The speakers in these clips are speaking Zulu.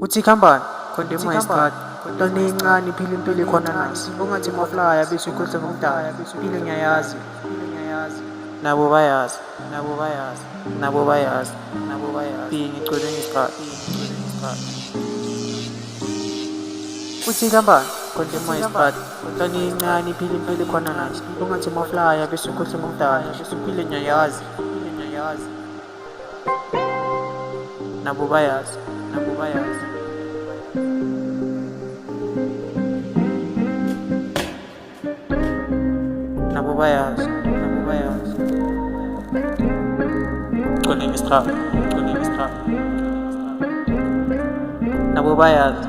Uthi khambani khonde emayisikhathi lona encane iphila impilo ekhona naso ungathi maflaya bese ukhohle ngomdala impilo ngiyayazi nabo bayazi ngicwele ngesikhathi uthi khambani khonde emayisikhathi lona encane iphila impilo ekhona naso ungathi maflaya bese ukhohle ngomdala impilo ngiyayazi nabo bayazi Ngicwele ngesikhathi nabo bayazi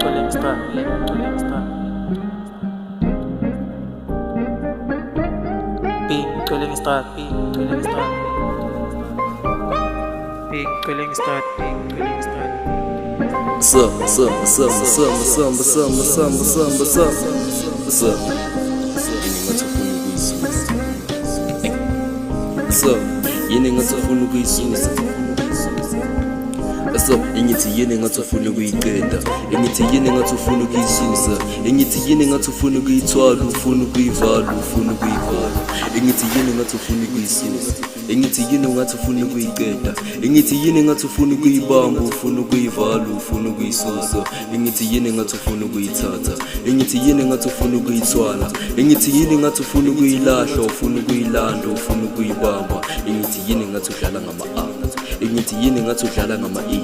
ngicwele ngesikhathi yini ngathafuna ukuyisusa engithi yini ngathafuna ukuyiqeda engithi yini ngathafuna ukuyisusa engithi yini ngathafuna ukuyithwala ufuna ukuyivala engithi yini ngathafuna ukuyisusa engithi yini ngathafuna ukuyiqeda engithi yini ngathafuna ukuyibamba ufuna ukuyivala ufuna ukuyisusa engithi yini ngathafuna ukuyithatha engithi yini ngathafuna ukuyithwala engithi yini ngathafuna ukuyilahla ufuna ukuyilanda ufuna ukuyibamba engithi yini ngathi udlala ngama-a engithi yini ngathi udlala ngama-e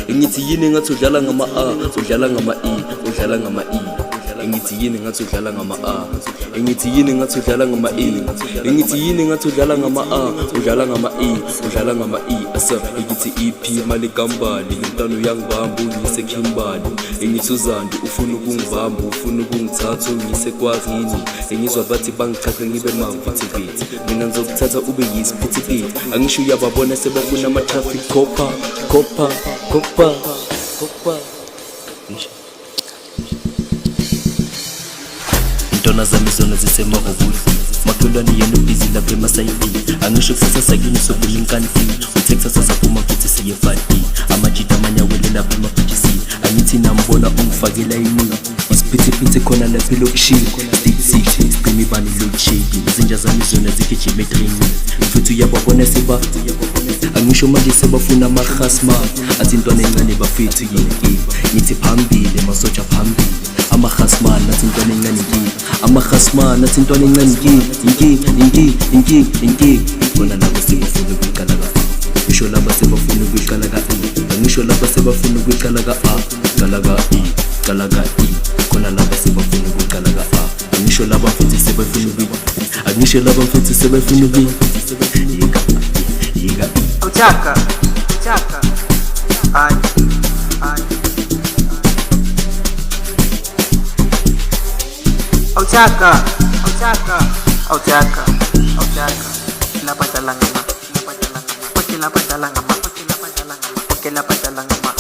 engithi yini ngathi udlala ngama-a udlala ngama-e udlala ngama-e engithi yini ngathi udlala ngama-a engithi yini ngathi udlala ngama-e engithi yini ngathi udlala ngama-a udlala ngama-e udlala ngama-e engithi iphi mali kambali ngentano uyangibamba ungisekhimbali engithi uzandi ufuna ukungibamba ufuna ukungithatha ungisekwazini engizwa bathi bangichache ngibe mavithikithi mina ngizokuthatha ube yisiphithiphithi angisho uyababona sebafuna ama-traffic copper intona zami zona zisemahobudli makhelwane yena ubhizi lapha emasayidini angisho kusasa sakini sobulinkanifini uTexas asaphuma kithi siye 5D amajita amanyawele lapha emabhijisini angithi nambona ungifakela iningi isiphithiphithi khona lapha elokishini city Screamy bani load shaking Izinja zami zona zigijima edreaming Mfethu uyababona angisho manje sebafuna amakhasma athi intwana encane bafethu yinkinga ngithi phambili masoja phambili amakhasman athi intwana encane inkinga amakhasman athi intwana encane inkinga khona labo sebafuna ukuyiqala ka ngisho laba sebafuna ukuyiqala ka ngisho laba sebafuna ukuyiqala ka qala ka khona laba sebafuna ukuyiqala ka ngisho laba mfethu sebafuna ukuyiqala ngisho laba mfethu sebafuna ukuyiqala Chaka, ay. Chaka. Lapad lang ama. Porque lapad lang ama. Porque lapad lang ama.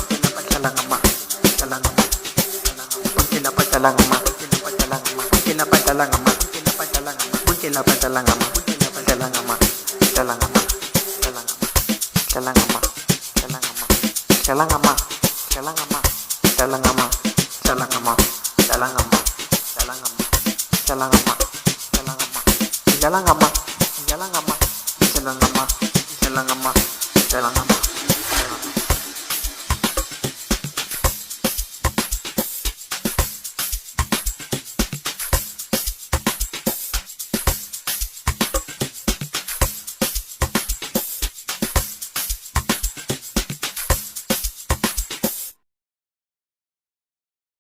Jalan ama.